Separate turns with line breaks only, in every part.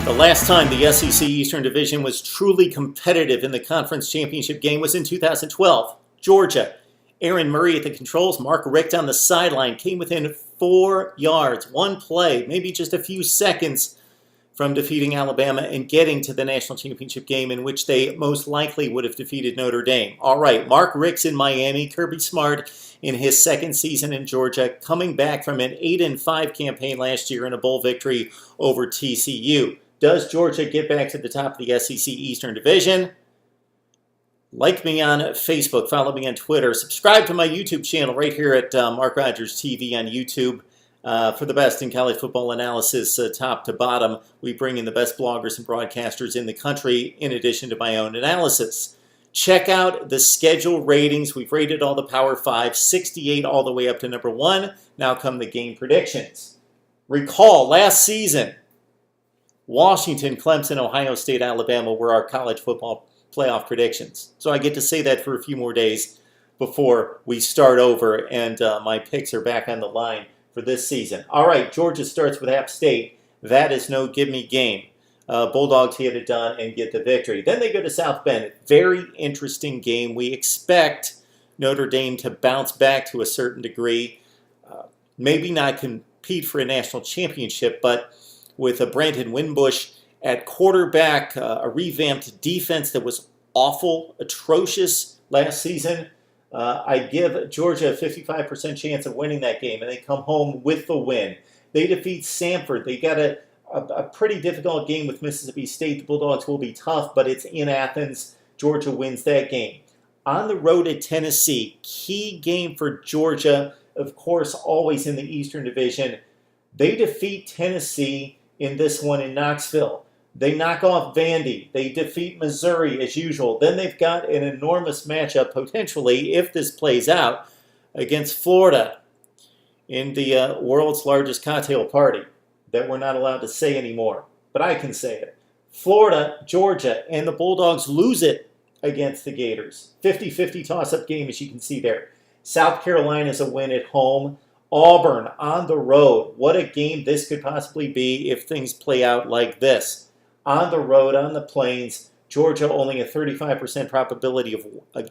The last time the SEC Eastern Division was truly competitive in the conference championship game was in 2012. Georgia, Aaron Murray at the controls, Mark Richt on the sideline, came within 4 yards, one play, maybe just a few seconds from defeating Alabama and getting to the national championship game in which they most likely would have defeated Notre Dame. All right, Mark Richt's in Miami, Kirby Smart in his second season in Georgia, coming back from an 8-5 campaign last year in a bowl victory over TCU. Does Georgia get back to the top of the SEC Eastern Division? Like me on Facebook, follow me on Twitter, subscribe to my YouTube channel right here at MarkRogersTV on YouTube for the best in college football analysis top to bottom. We bring in the best bloggers and broadcasters in the country in addition to my own analysis. Check out the schedule ratings. We've rated all the Power 5, 68 all the way up to number 1. Now come the game predictions. Recall last season, Washington, Clemson, Ohio State, Alabama were our college football playoff predictions. So I get to say that for a few more days before we start over and my picks are back on the line for this season. All right, Georgia starts with App State. That is no gimme game. Bulldogs get it done and get the victory. Then they go to South Bend. Very interesting game. We expect Notre Dame to bounce back to a certain degree. Maybe not compete for a national championship, but with a Brandon Winbush at quarterback, a revamped defense that was awful, atrocious last season. I give Georgia a 55% chance of winning that game, and they come home with the win. They defeat Samford. They got a pretty difficult game with Mississippi State. The Bulldogs will be tough, but it's in Athens. Georgia wins that game. On the road at Tennessee, key game for Georgia, of course, always in the Eastern Division. They defeat Tennessee in this one in Knoxville. They knock off Vandy. They defeat Missouri as usual. Then they've got an enormous matchup potentially, if this plays out, against Florida in the world's largest cocktail party that we're not allowed to say anymore, but I can say it. Florida, Georgia, and the Bulldogs lose it against the Gators. 50-50 toss-up game, as you can see there. South Carolina's a win at home. Auburn on the road. What a game this could possibly be if things play out like this. On the road, on the plains, Georgia only a 35% probability of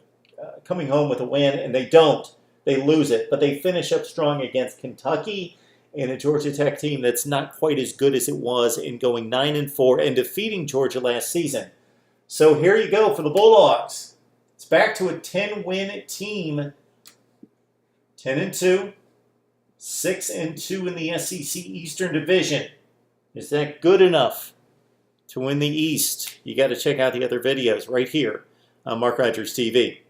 coming home with a win, and they don't. They lose it, but they finish up strong against Kentucky and a Georgia Tech team that's not quite as good as it was in going 9-4 and defeating Georgia last season. So here you go for the Bulldogs. It's back to a 10-win team, 10-2. 6-2 in the SEC Eastern Division. Is that good enough to win the East? You got to check out the other videos right here on Mark Rogers TV.